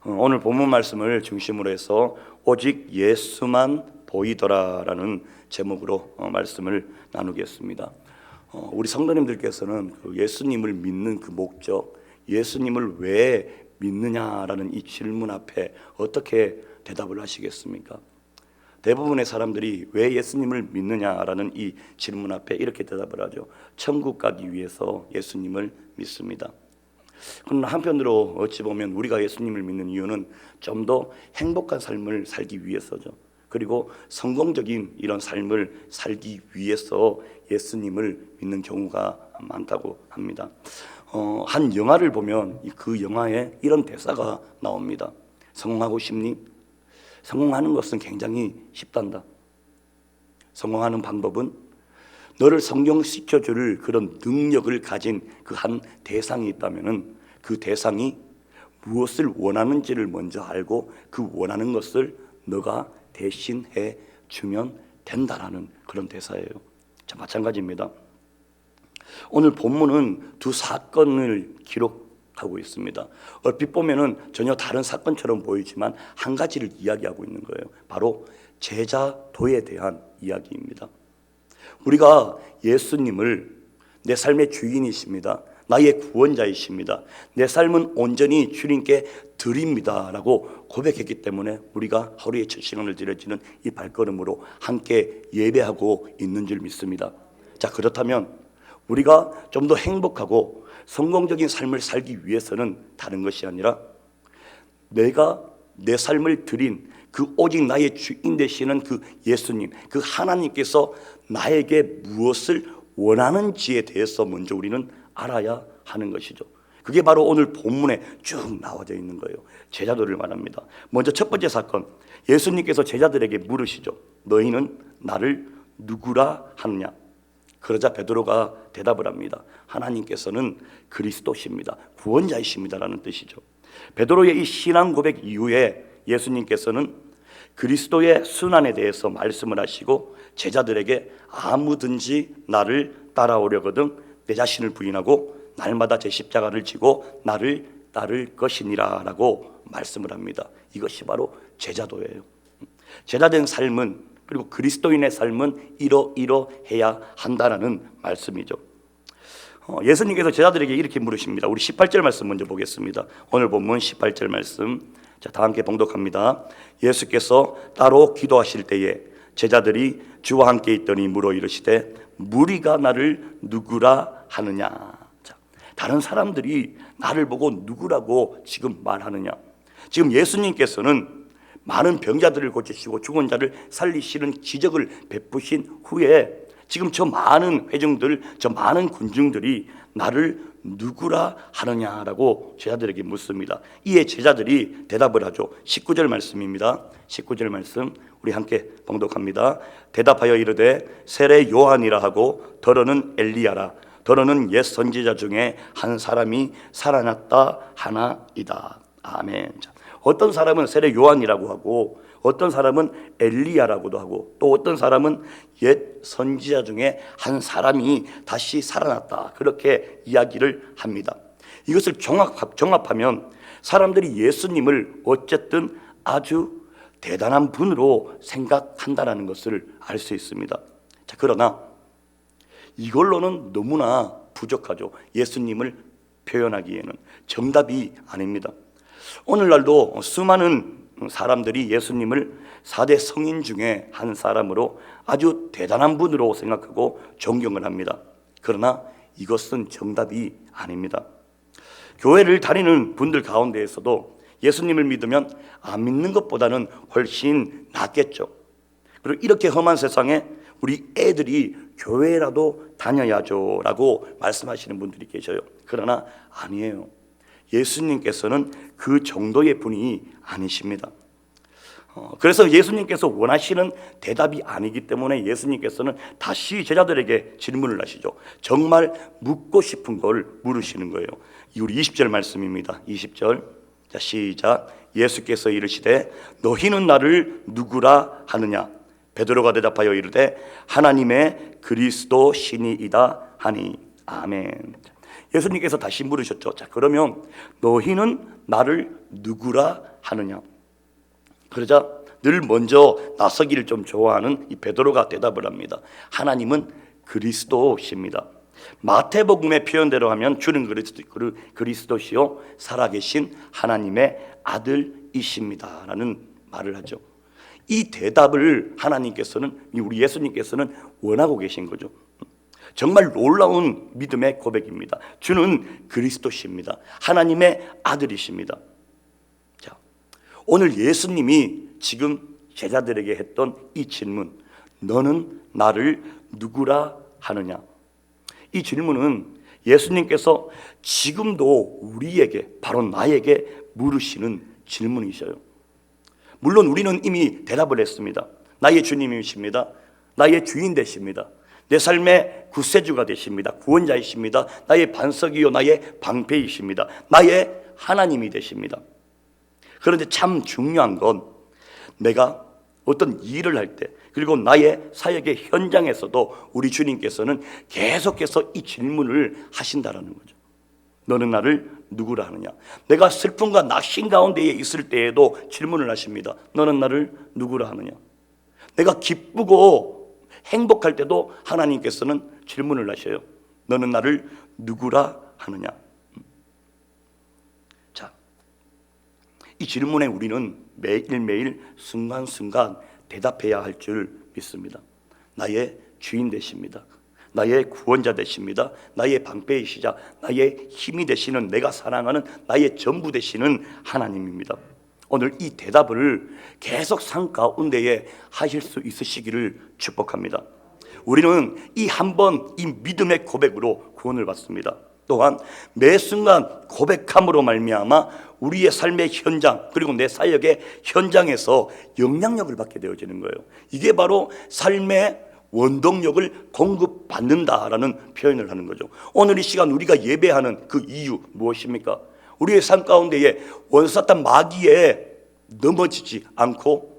오늘 본문 말씀을 중심으로 해서 오직 예수만 보이더라라는 제목으로 말씀을 나누겠습니다. 우리 성도님들께서는 그 예수님을 믿는 그 목적, 예수님을 왜 믿느냐라는 이 질문 앞에 어떻게 대답을 하시겠습니까? 대부분의 사람들이 왜 예수님을 믿느냐라는 이 질문 앞에 이렇게 대답을 하죠. 천국 가기 위해서 예수님을 믿습니다. 그러나 한편으로 어찌 보면 우리가 예수님을 믿는 이유는 좀 더 행복한 삶을 살기 위해서죠. 그리고 성공적인 이런 삶을 살기 위해서 예수님을 믿는 경우가 많다고 합니다. 한 영화를 보면 그 영화에 이런 대사가 나옵니다. 성공하고 싶니? 성공하는 것은 굉장히 쉽단다. 성공하는 방법은 너를 성공시켜줄 그런 능력을 가진 그 한 대상이 있다면은 그 대상이 무엇을 원하는지를 먼저 알고 그 원하는 것을 너가 대신해 주면 된다라는 그런 대사예요. 자, 마찬가지입니다. 오늘 본문은 두 사건을 기록하고 있습니다. 얼핏 보면은 전혀 다른 사건처럼 보이지만 한 가지를 이야기하고 있는 거예요. 바로 제자도에 대한 이야기입니다. 우리가 예수님을 내 삶의 주인이십니다, 나의 구원자이십니다, 내 삶은 온전히 주님께 드립니다 라고 고백했기 때문에 우리가 하루에 첫 시간을 드려지는 이 발걸음으로 함께 예배하고 있는 줄 믿습니다. 자, 그렇다면 우리가 좀 더 행복하고 성공적인 삶을 살기 위해서는 다른 것이 아니라 내가 내 삶을 드린 그 오직 나의 주인 되시는 그 예수님, 그 하나님께서 나에게 무엇을 원하는지에 대해서 먼저 우리는 알아야 하는 것이죠. 그게 바로 오늘 본문에 쭉 나와져 있는 거예요. 제자도를 말합니다. 먼저 첫 번째 사건, 예수님께서 제자들에게 물으시죠. 너희는 나를 누구라 하느냐? 그러자 베드로가 대답을 합니다. 하나님께서는 그리스도십니다, 구원자이십니다라는 뜻이죠. 베드로의 이 신앙 고백 이후에 예수님께서는 그리스도의 순환에 대해서 말씀을 하시고 제자들에게 아무든지 나를 따라오려거든 내 자신을 부인하고 날마다 제 십자가를 지고 나를 따를 것이니라 라고 말씀을 합니다. 이것이 바로 제자도예요. 제자된 삶은, 그리고 그리스도인의 삶은 이러이러해야 한다라는 말씀이죠. 예수님께서 제자들에게 이렇게 물으십니다. 우리 18절 말씀 먼저 보겠습니다. 오늘 본문 18절 말씀, 자, 다 함께 봉독합니다. 예수께서 따로 기도하실 때에 제자들이 주와 함께 있더니 물어 이르시되 무리가 나를 누구라 하느냐? 자, 다른 사람들이 나를 보고 누구라고 지금 말하느냐? 지금 예수님께서는 많은 병자들을 고치시고 죽은 자를 살리시는 기적을 베푸신 후에 지금 저 많은 회중들, 저 많은 군중들이 나를 누구라 하느냐라고 제자들에게 묻습니다. 이에 제자들이 대답을 하죠. 19절 말씀입니다. 19절 말씀 우리 함께 봉독합니다. 대답하여 이르되 세례 요한이라 하고 더러는 엘리야라, 더러는 옛 선지자 중에 한 사람이 살아났다 하나이다. 아멘. 어떤 사람은 세례 요한이라고 하고 어떤 사람은 엘리야라고도 하고 또 어떤 사람은 옛 선지자 중에 한 사람이 다시 살아났다, 그렇게 이야기를 합니다. 이것을 종합하면 사람들이 예수님을 어쨌든 아주 대단한 분으로 생각한다는 것을 알 수 있습니다. 자, 그러나 이걸로는 너무나 부족하죠. 예수님을 표현하기에는 정답이 아닙니다. 오늘날도 수많은 사람들이 예수님을 4대 성인 중에 한 사람으로 아주 대단한 분으로 생각하고 존경을 합니다. 그러나 이것은 정답이 아닙니다. 교회를 다니는 분들 가운데에서도 예수님을 믿으면 안 믿는 것보다는 훨씬 낫겠죠. 그리고 이렇게 험한 세상에 우리 애들이 교회라도 다녀야죠 라고 말씀하시는 분들이 계셔요. 그러나 아니에요. 예수님께서는 그 정도의 분이 아니십니다. 그래서 예수님께서 원하시는 대답이 아니기 때문에 예수님께서는 다시 제자들에게 질문을 하시죠. 정말 묻고 싶은 걸 물으시는 거예요. 우리 20절 말씀입니다. 20절, 자, 시작. 예수께서 이르시되 너희는 나를 누구라 하느냐? 베드로가 대답하여 이르되 하나님의 그리스도 신이이다 하니. 아멘. 예수님께서 다시 물으셨죠. 자, 그러면 너희는 나를 누구라 하느냐? 그러자 늘 먼저 나서기를 좀 좋아하는 이 베드로가 대답을 합니다. 하나님은 그리스도십니다. 마태복음의 표현대로 하면 주는 그리스도시요 살아계신 하나님의 아들이십니다 라는 말을 하죠. 이 대답을 하나님께서는, 우리 예수님께서는 원하고 계신 거죠. 정말 놀라운 믿음의 고백입니다. 주는 그리스도십니다. 하나님의 아들이십니다. 자, 오늘 예수님이 지금 제자들에게 했던 이 질문, 너는 나를 누구라 하느냐? 이 질문은 예수님께서 지금도 우리에게, 바로 나에게 물으시는 질문이셔요. 물론 우리는 이미 대답을 했습니다. 나의 주님이십니다. 나의 주인 되십니다. 내 삶의 구세주가 되십니다. 구원자이십니다. 나의 반석이요 나의 방패이십니다. 나의 하나님이 되십니다. 그런데 참 중요한 건 내가 어떤 일을 할 때, 그리고 나의 사역의 현장에서도 우리 주님께서는 계속해서 이 질문을 하신다라는 거죠. 너는 나를 누구라 하느냐? 내가 슬픔과 낙심 가운데에 있을 때에도 질문을 하십니다. 너는 나를 누구라 하느냐? 내가 기쁘고 행복할 때도 하나님께서는 질문을 하셔요. 너는 나를 누구라 하느냐? 자, 이 질문에 우리는 매일매일 순간순간 대답해야 할 줄 믿습니다. 나의 주인 되십니다. 나의 구원자 되십니다. 나의 방패이시자 나의 힘이 되시는, 내가 사랑하는 나의 전부 되시는 하나님입니다. 오늘 이 대답을 계속 삶 가운데에 하실 수 있으시기를 축복합니다. 우리는 이 한 번 이 믿음의 고백으로 구원을 받습니다. 또한 매 순간 고백함으로 말미암아 우리의 삶의 현장, 그리고 내 사역의 현장에서 영향력을 받게 되어지는 거예요. 이게 바로 삶의 원동력을 공급받는다라는 표현을 하는 거죠. 오늘 이 시간 우리가 예배하는 그 이유 무엇입니까? 우리의 삶 가운데에 원사탄 마귀에 넘어지지 않고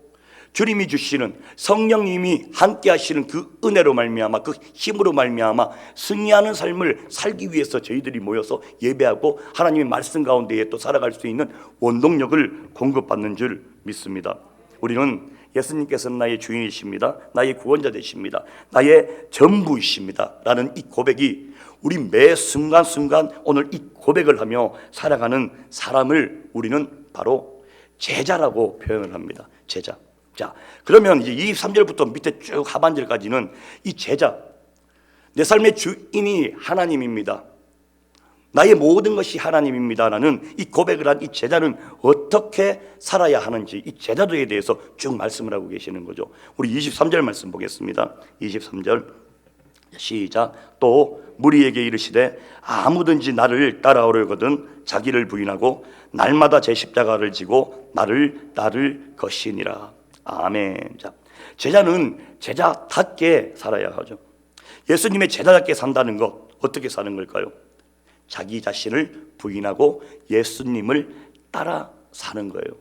주님이 주시는, 성령님이 함께 하시는 그 은혜로 말미암아, 그 힘으로 말미암아 승리하는 삶을 살기 위해서 저희들이 모여서 예배하고 하나님의 말씀 가운데에 또 살아갈 수 있는 원동력을 공급받는 줄 믿습니다. 우리는 예수님께서는 나의 주인이십니다. 나의 구원자 되십니다. 나의 전부이십니다 라는 이 고백이 우리 매 순간순간 오늘 이 고백을 하며 살아가는 사람을 우리는 바로 제자라고 표현을 합니다. 제자. 자, 그러면 이제 23절부터 밑에 쭉 하반절까지는 이 제자, 내 삶의 주인이 하나님입니다. 나의 모든 것이 하나님입니다 라는 이 고백을 한 이 제자는 어떻게 살아야 하는지, 이 제자도에 대해서 쭉 말씀을 하고 계시는 거죠. 우리 23절 말씀 보겠습니다. 23절 시작. 또 무리에게 이르시되 아무든지 나를 따라오려거든 자기를 부인하고 날마다 제 십자가를 지고 나를 따를 것이니라. 아멘. 자, 제자는 제자답게 살아야 하죠. 예수님의 제자답게 산다는 것, 어떻게 사는 걸까요? 자기 자신을 부인하고 예수님을 따라 사는 거예요.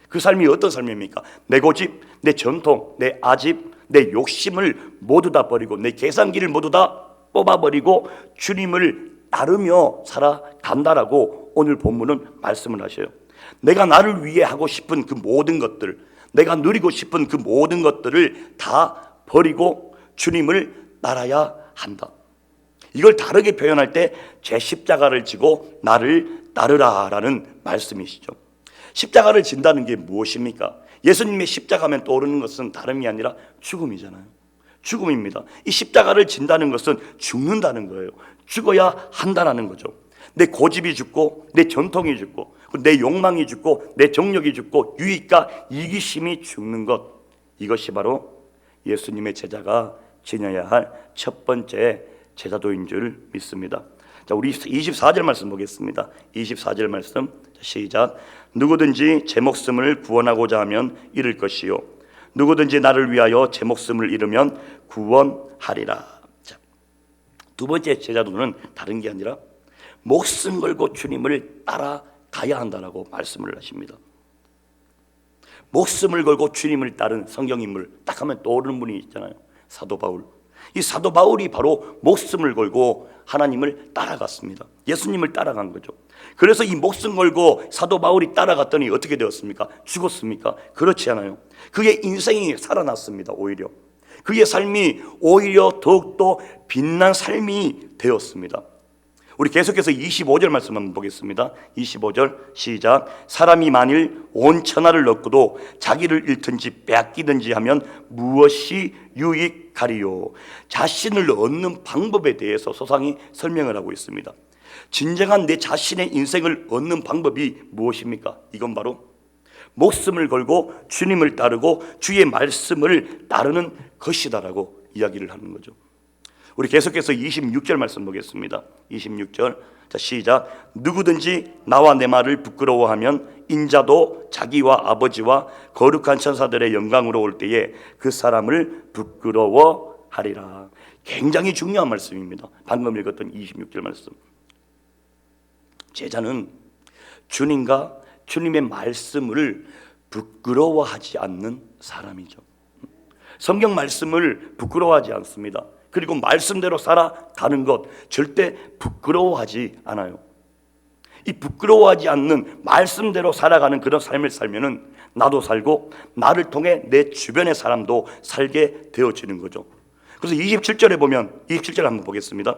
그 삶이 어떤 삶입니까? 내 고집, 내 전통, 내 아집, 내 욕심을 모두 다 버리고, 내 계산기를 모두 다 뽑아버리고 주님을 따르며 살아간다라고 오늘 본문은 말씀을 하셔요. 내가 나를 위해 하고 싶은 그 모든 것들, 내가 누리고 싶은 그 모든 것들을 다 버리고 주님을 따라야 한다. 이걸 다르게 표현할 때 제 십자가를 지고 나를 따르라라는 말씀이시죠. 십자가를 진다는 게 무엇입니까? 예수님의 십자가면 떠오르는 것은 다름이 아니라 죽음이잖아요. 죽음입니다. 이 십자가를 진다는 것은 죽는다는 거예요. 죽어야 한다는 거죠. 내 고집이 죽고, 내 전통이 죽고, 내 욕망이 죽고, 내 정력이 죽고, 유익과 이기심이 죽는 것, 이것이 바로 예수님의 제자가 지녀야 할 첫 번째 제자도인 줄 믿습니다. 자, 우리 24절 말씀 보겠습니다. 24절 말씀 시작. 누구든지 제 목숨을 구원하고자 하면 잃을 것이요 누구든지 나를 위하여 제 목숨을 잃으면 구원하리라. 자, 두 번째 제자도는 다른 게 아니라 목숨 걸고 주님을 따라가야 한다라고 말씀을 하십니다. 목숨을 걸고 주님을 따른 성경인물 딱 하면 떠오르는 분이 있잖아요. 사도 바울. 이 사도 바울이 바로 목숨을 걸고 하나님을 따라갔습니다. 예수님을 따라간 거죠. 그래서 이 목숨 걸고 사도 바울이 따라갔더니 어떻게 되었습니까? 죽었습니까? 그렇지 않아요. 그의 인생이 살아났습니다. 오히려 그의 삶이 오히려 더욱더 빛난 삶이 되었습니다. 우리 계속해서 25절 말씀 한번 보겠습니다. 25절 시작. 사람이 만일 온 천하를 얻고도 자기를 잃든지 빼앗기든지 하면 무엇이 유익하리요? 자신을 얻는 방법에 대해서 소상히 설명을 하고 있습니다. 진정한 내 자신의 인생을 얻는 방법이 무엇입니까? 이건 바로 목숨을 걸고 주님을 따르고 주의 말씀을 따르는 것이다라고 이야기를 하는 거죠. 우리 계속해서 26절 말씀 보겠습니다. 26절 자 시작. 누구든지 나와 내 말을 부끄러워하면 인자도 자기와 아버지와 거룩한 천사들의 영광으로 올 때에 그 사람을 부끄러워하리라. 굉장히 중요한 말씀입니다. 방금 읽었던 26절 말씀. 제자는 주님과 주님의 말씀을 부끄러워하지 않는 사람이죠. 성경 말씀을 부끄러워하지 않습니다. 그리고 말씀대로 살아가는 것 절대 부끄러워하지 않아요. 이 부끄러워하지 않는 말씀대로 살아가는 그런 삶을 살면은 나도 살고 나를 통해 내 주변의 사람도 살게 되어지는 거죠. 그래서 27절에 보면 27절 한번 보겠습니다.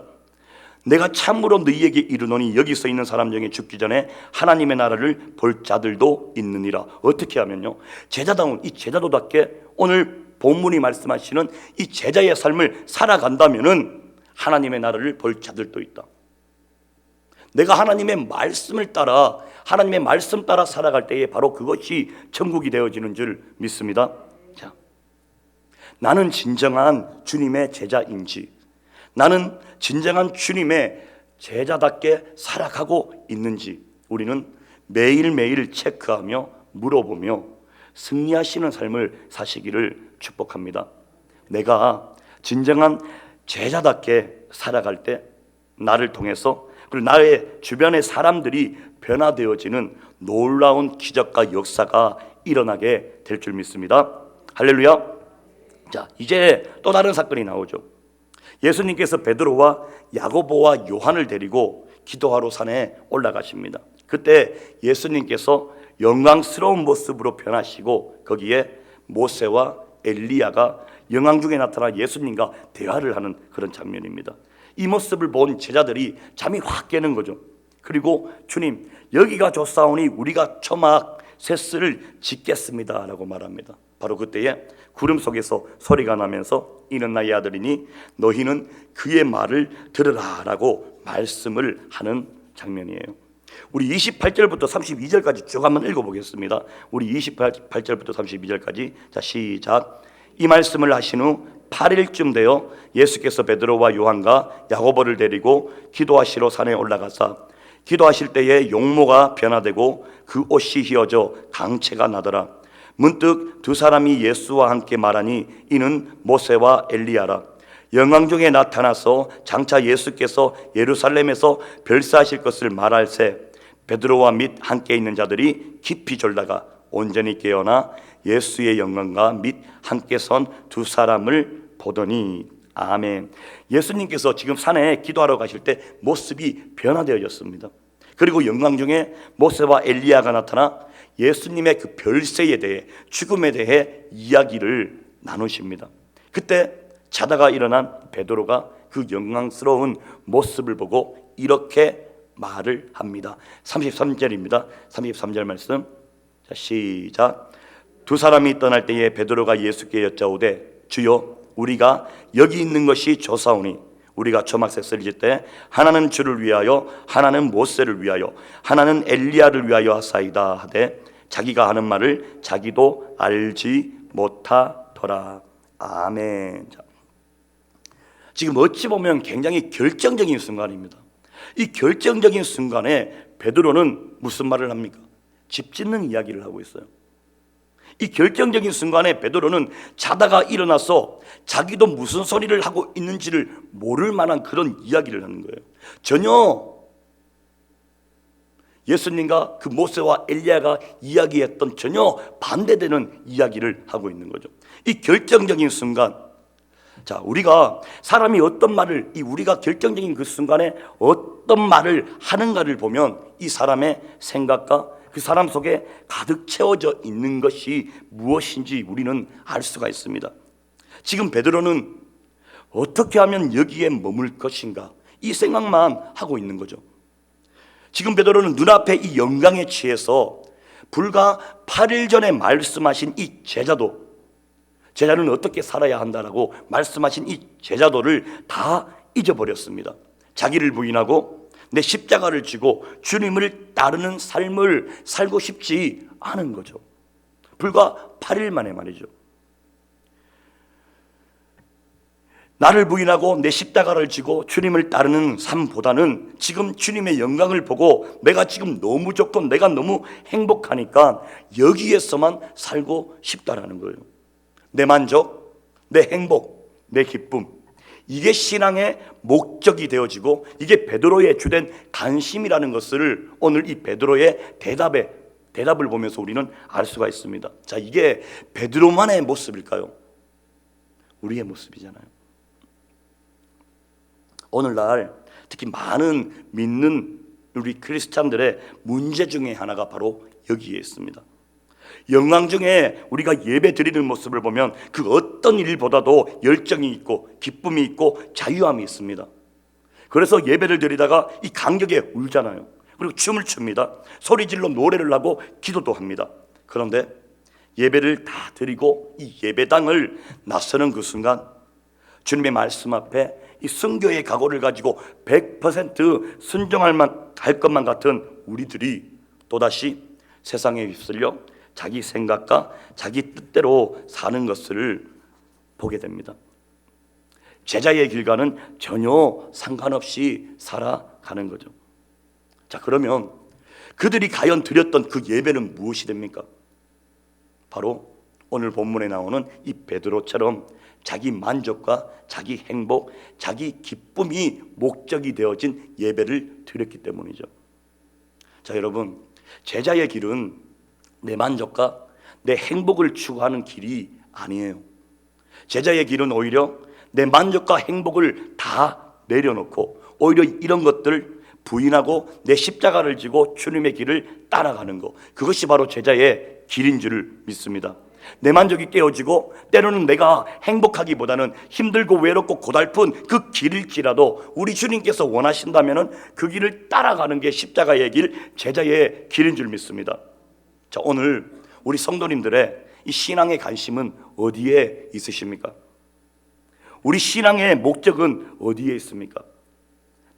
내가 참으로 너희에게 이르노니 여기 서 있는 사람 중에 죽기 전에 하나님의 나라를 볼 자들도 있느니라. 어떻게 하면요, 제자다운 이 제자도답게 오늘 본문이 말씀하시는 이 제자의 삶을 살아간다면은 하나님의 나라를 볼 자들도 있다. 내가 하나님의 말씀을 따라 하나님의 말씀 따라 살아갈 때에 바로 그것이 천국이 되어지는 줄 믿습니다. 자, 나는 진정한 주님의 제자인지, 나는 진정한 주님의 제자답게 살아가고 있는지 우리는 매일매일 체크하며 물어보며 승리하시는 삶을 사시기를 축복합니다. 내가 진정한 제자답게 살아갈 때 나를 통해서 그리고 나의 주변의 사람들이 변화되어지는 놀라운 기적과 역사가 일어나게 될 줄 믿습니다. 할렐루야. 자, 이제 또 다른 사건이 나오죠. 예수님께서 베드로와 야고보와 요한을 데리고 기도하러 산에 올라가십니다. 그때 예수님께서 영광스러운 모습으로 변하시고 거기에 모세와 엘리야가 영광 중에 나타나 예수님과 대화를 하는 그런 장면입니다. 이 모습을 본 제자들이 잠이 확 깨는 거죠. 그리고 주님, 여기가 좋사오니 우리가 초막 셋을 짓겠습니다 라고 말합니다. 바로 그때에 구름 속에서 소리가 나면서 이는 나의 아들이니 너희는 그의 말을 들으라 라고 말씀을 하는 장면이에요. 우리 28절부터 32절까지 쭉 한번 읽어보겠습니다. 우리 28절부터 32절까지 자 시작. 이 말씀을 하신 후 8일쯤 되어 예수께서 베드로와 요한과 야고보를 데리고 기도하시러 산에 올라가사 기도하실 때에 용모가 변화되고 그 옷이 휘어져 강체가 나더라. 문득 두 사람이 예수와 함께 말하니 이는 모세와 엘리야라. 영광 중에 나타나서 장차 예수께서 예루살렘에서 별세하실 것을 말할새 베드로와 및 함께 있는 자들이 깊이 졸다가 온전히 깨어나 예수의 영광과 및 함께 선 두 사람을 보더니 아멘. 예수님께서 지금 산에 기도하러 가실 때 모습이 변화되어졌습니다. 그리고 영광 중에 모세와 엘리야가 나타나 예수님의 그 별세에 대해 죽음에 대해 이야기를 나누십니다. 그때 자다가 일어난 베드로가 그 영광스러운 모습을 보고 이렇게 말을 합니다. 33절입니다. 33절 말씀 자 시작. 두 사람이 떠날 때에 베드로가 예수께 여짜오되 주여 우리가 여기 있는 것이 좋사오니 우리가 초막셋을 짓되 하나는 주를 위하여 하나는 모세를 위하여 하나는 엘리야를 위하여 하사이다 하되 자기가 하는 말을 자기도 알지 못하더라. 아멘. 자, 지금 어찌 보면 굉장히 결정적인 순간입니다. 이 결정적인 순간에 베드로는 무슨 말을 합니까? 집 짓는 이야기를 하고 있어요. 이 결정적인 순간에 베드로는 자다가 일어나서 자기도 무슨 소리를 하고 있는지를 모를 만한 그런 이야기를 하는 거예요. 전혀 예수님과 그 모세와 엘리야가 이야기했던 전혀 반대되는 이야기를 하고 있는 거죠. 이 결정적인 순간 자, 우리가 사람이 어떤 말을, 이 우리가 결정적인 그 순간에 어떤 말을 하는가를 보면 이 사람의 생각과 그 사람 속에 가득 채워져 있는 것이 무엇인지 우리는 알 수가 있습니다. 지금 베드로는 어떻게 하면 여기에 머물 것인가, 이 생각만 하고 있는 거죠. 지금 베드로는 눈앞에 이 영광에 취해서 불과 8일 전에 말씀하신 이 제자는 어떻게 살아야 한다라고 말씀하신 이 제자도를 다 잊어버렸습니다. 자기를 부인하고 내 십자가를 지고 주님을 따르는 삶을 살고 싶지 않은 거죠. 불과 8일 만에 말이죠. 나를 부인하고 내 십자가를 지고 주님을 따르는 삶보다는 지금 주님의 영광을 보고 내가 지금 너무 좋고 내가 너무 행복하니까 여기에서만 살고 싶다라는 거예요. 내 만족, 내 행복, 내 기쁨, 이게 신앙의 목적이 되어지고 이게 베드로의 주된 관심이라는 것을 오늘 이 베드로의 대답을 보면서 우리는 알 수가 있습니다. 자, 이게 베드로만의 모습일까요? 우리의 모습이잖아요. 오늘날 특히 많은 믿는 우리 크리스찬들의 문제 중에 하나가 바로 여기에 있습니다. 영광 중에 우리가 예배 드리는 모습을 보면 그 어떤 일보다도 열정이 있고 기쁨이 있고 자유함이 있습니다. 그래서 예배를 드리다가 이 간격에 울잖아요. 그리고 춤을 춥니다. 소리질러 노래를 하고 기도도 합니다. 그런데 예배를 다 드리고 이 예배당을 나서는 그 순간 주님의 말씀 앞에 이 순교의 각오를 가지고 100% 순종할 것만 같은 우리들이 또다시 세상에 휩쓸려 자기 생각과 자기 뜻대로 사는 것을 보게 됩니다. 제자의 길과는 전혀 상관없이 살아가는 거죠. 자, 그러면 그들이 과연 드렸던 그 예배는 무엇이 됩니까? 바로 오늘 본문에 나오는 이 베드로처럼 자기 만족과 자기 행복, 자기 기쁨이 목적이 되어진 예배를 드렸기 때문이죠. 자, 여러분, 제자의 길은 내 만족과 내 행복을 추구하는 길이 아니에요. 제자의 길은 오히려 내 만족과 행복을 다 내려놓고 오히려 이런 것들 부인하고 내 십자가를 지고 주님의 길을 따라가는 것, 그것이 바로 제자의 길인 줄 믿습니다. 내 만족이 깨어지고 때로는 내가 행복하기보다는 힘들고 외롭고 고달픈 그 길일지라도 우리 주님께서 원하신다면 그 길을 따라가는 게 십자가의 길, 제자의 길인 줄 믿습니다. 자, 오늘 우리 성도님들의 이 신앙의 관심은 어디에 있으십니까? 우리 신앙의 목적은 어디에 있습니까?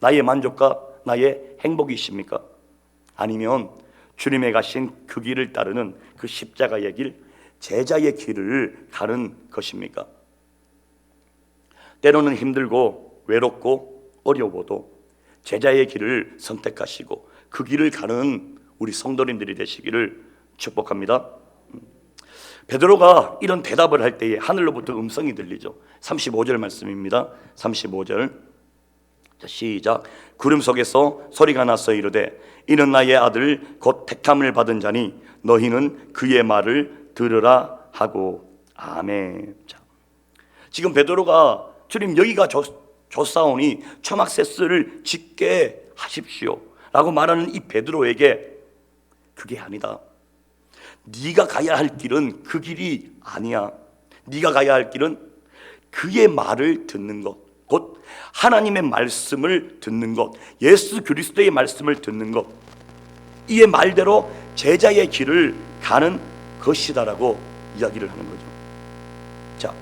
나의 만족과 나의 행복이십니까? 아니면 주님의 가신 그 길을 따르는 그 십자가의 길, 제자의 길을 가는 것입니까? 때로는 힘들고 외롭고 어려워도 제자의 길을 선택하시고 그 길을 가는 우리 성도님들이 되시기를 축복합니다. 베드로가 이런 대답을 할 때에 하늘로부터 음성이 들리죠. 35절 말씀입니다. 35절, 자, 시작. 구름 속에서 소리가 나서 이르되 이는 나의 아들 곧 택함을 받은 자니 너희는 그의 말을 들으라 하고. 아멘. 자, 지금 베드로가 주님 여기가 좋사오니 초막세스를 짓게 하십시오 라고 말하는 이 베드로에게 그게 아니다. 네가 가야 할 길은 그 길이 아니야. 네가 가야 할 길은 그의 말을 듣는 것, 곧 하나님의 말씀을 듣는 것, 예수 그리스도의 말씀을 듣는 것, 이의 말대로 제자의 길을 가는 것이다라고 이야기를 하는 거죠. 자,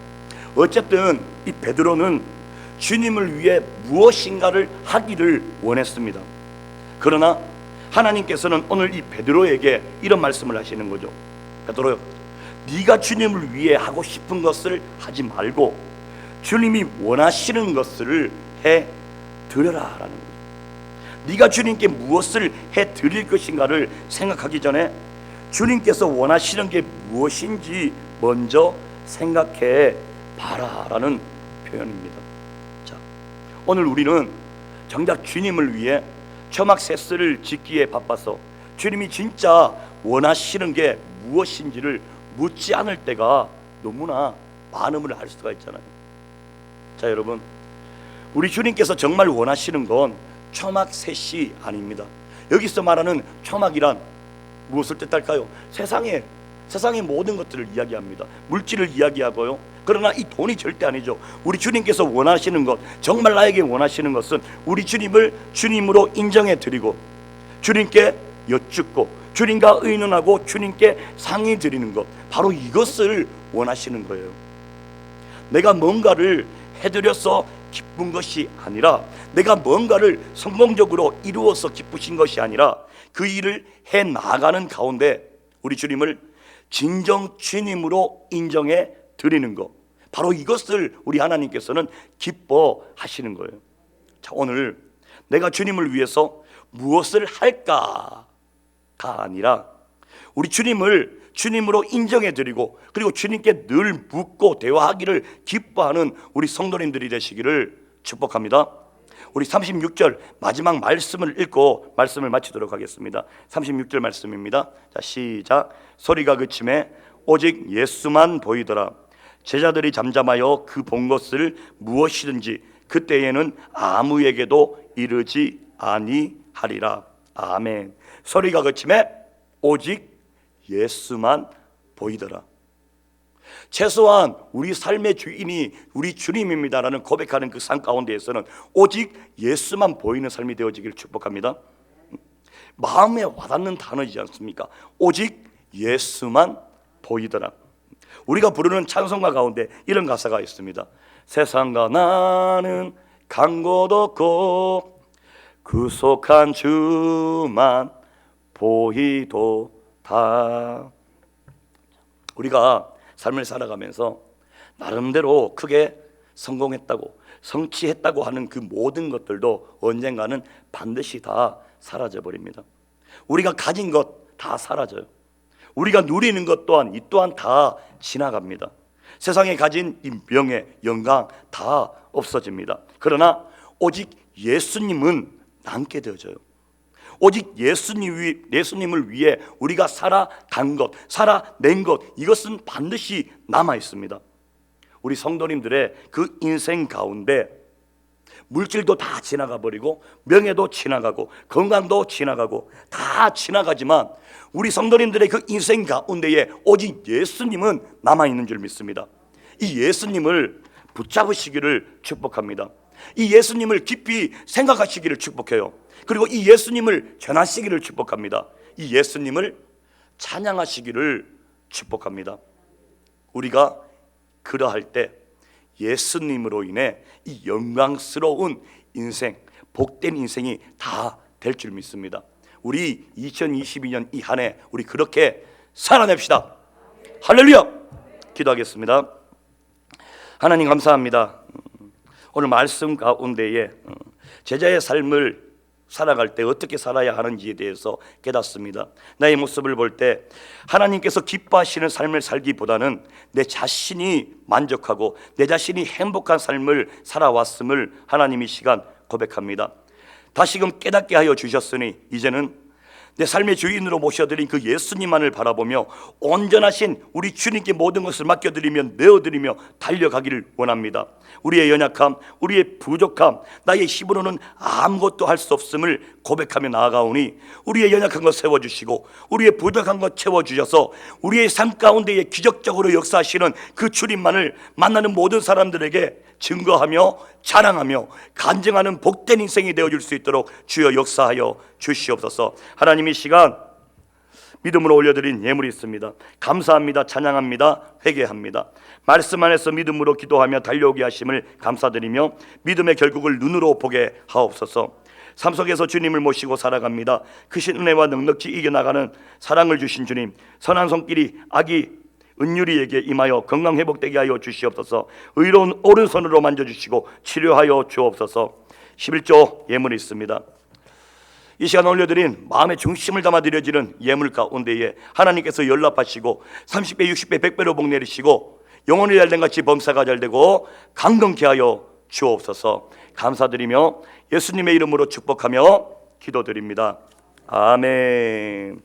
어쨌든 이 베드로는 주님을 위해 무엇인가를 하기를 원했습니다. 그러나 하나님께서는 오늘 이 베드로에게 이런 말씀을 하시는 거죠. 베드로요, 네가 주님을 위해 하고 싶은 것을 하지 말고 주님이 원하시는 것을 해 드려라라는 거죠. 네가 주님께 무엇을 해 드릴 것인가를 생각하기 전에 주님께서 원하시는 게 무엇인지 먼저 생각해 봐라라는 표현입니다. 자, 오늘 우리는 정작 주님을 위해 초막세스를 짓기에 바빠서 주님이 진짜 원하시는 게 무엇인지를 묻지 않을 때가 너무나 많음을 알 수가 있잖아요. 자, 여러분, 우리 주님께서 정말 원하시는 건 초막셋이 아닙니다. 여기서 말하는 초막이란 무엇을 뜻할까요? 세상의 모든 것들을 이야기합니다. 물질을 이야기하고요. 그러나 이 돈이 절대 아니죠. 우리 주님께서 원하시는 것, 정말 나에게 원하시는 것은 우리 주님을 주님으로 인정해 드리고 주님께 여쭙고 주님과 의논하고 주님께 상의 드리는 것, 바로 이것을 원하시는 거예요. 내가 뭔가를 해드려서 기쁜 것이 아니라, 내가 뭔가를 성공적으로 이루어서 기쁘신 것이 아니라, 그 일을 해 나가는 가운데 우리 주님을 진정 주님으로 인정해 드리는 것, 바로 이것을 우리 하나님께서는 기뻐하시는 거예요. 자, 오늘 내가 주님을 위해서 무엇을 할까가 아니라 우리 주님을 주님으로 인정해 드리고 그리고 주님께 늘 묻고 대화하기를 기뻐하는 우리 성도님들이 되시기를 축복합니다. 우리 36절 마지막 말씀을 읽고 말씀을 마치도록 하겠습니다. 36절 말씀입니다. 자, 시작. 소리가 그침에 오직 예수만 보이더라. 제자들이 잠잠하여 그 본 것을 무엇이든지 그때에는 아무에게도 이르지 아니하리라. 아멘. 소리가 그침에 오직 예수만 보이더라. 최소한 우리 삶의 주인이 우리 주님입니다라는 고백하는 그 삶 가운데에서는 오직 예수만 보이는 삶이 되어지기를 축복합니다. 마음에 와닿는 단어이지 않습니까? 오직 예수만 보이더라. 우리가 부르는 찬송가 가운데 이런 가사가 있습니다. 세상과 나는 간 곳 없고 구속한 주만 보이도다. 우리가 삶을 살아가면서 나름대로 크게 성공했다고 성취했다고 하는 그 모든 것들도 언젠가는 반드시 다 사라져 버립니다. 우리가 가진 것 다 사라져요. 우리가 누리는 것 또한 이 또한 다 지나갑니다. 세상에 가진 이 명예, 영광 다 없어집니다. 그러나 오직 예수님은 남게 되어져요. 오직 예수님을 위해 우리가 살아간 것, 살아낸 것, 이것은 반드시 남아 있습니다. 우리 성도님들의 그 인생 가운데 물질도 다 지나가 버리고 명예도 지나가고 건강도 지나가고 다 지나가지만 우리 성도님들의 그 인생 가운데에 오직 예수님은 남아 있는 줄 믿습니다. 이 예수님을 붙잡으시기를 축복합니다. 이 예수님을 깊이 생각하시기를 축복해요. 그리고 이 예수님을 전하시기를 축복합니다. 이 예수님을 찬양하시기를 축복합니다. 우리가 그러할 때 예수님으로 인해 이 영광스러운 인생, 복된 인생이 다 될 줄 믿습니다. 우리 2022년 이 한 해 우리 그렇게 살아냅시다. 할렐루야! 기도하겠습니다. 하나님 감사합니다. 오늘 말씀 가운데에 제자의 삶을 살아갈 때 어떻게 살아야 하는지에 대해서 깨닫습니다. 나의 모습을 볼 때 하나님께서 기뻐하시는 삶을 살기보다는 내 자신이 만족하고 내 자신이 행복한 삶을 살아왔음을 하나님 이 시간 고백합니다. 다시금 깨닫게 하여 주셨으니 이제는 내 삶의 주인으로 모셔드린 그 예수님만을 바라보며 온전하신 우리 주님께 모든 것을 맡겨드리며 내어드리며 달려가기를 원합니다. 우리의 연약함, 우리의 부족함, 나의 힘으로는 아무것도 할 수 없음을 고백하며 나아가오니 우리의 연약한 것 세워주시고 우리의 부족한 것 채워주셔서 우리의 삶 가운데에 기적적으로 역사하시는 그 주님만을 만나는 모든 사람들에게 증거하며 자랑하며 간증하는 복된 인생이 되어줄 수 있도록 주여 역사하여 주시옵소서. 하나님 이 시간 믿음으로 올려드린 예물이 있습니다. 감사합니다. 찬양합니다. 회개합니다. 말씀 안에서 믿음으로 기도하며 달려오게 하심을 감사드리며 믿음의 결국을 눈으로 보게 하옵소서. 삶 속에서 주님을 모시고 살아갑니다. 크신 은혜와 넉넉히 이겨나가는 사랑을 주신 주님, 선한 손길이 아기 은유리에게 임하여 건강 회복되게 하여 주시옵소서. 의로운 오른손으로 만져주시고 치료하여 주옵소서. 11조 예물이 있습니다. 이 시간 올려드린 마음의 중심을 담아 드려지는 예물 가운데에 하나님께서 연락하시고 30배, 60배, 100배로 복 내리시고 영혼이 잘된 같이 범사가 잘되고 강건케 하여 주옵소서. 감사드리며 예수님의 이름으로 축복하며 기도드립니다. 아멘.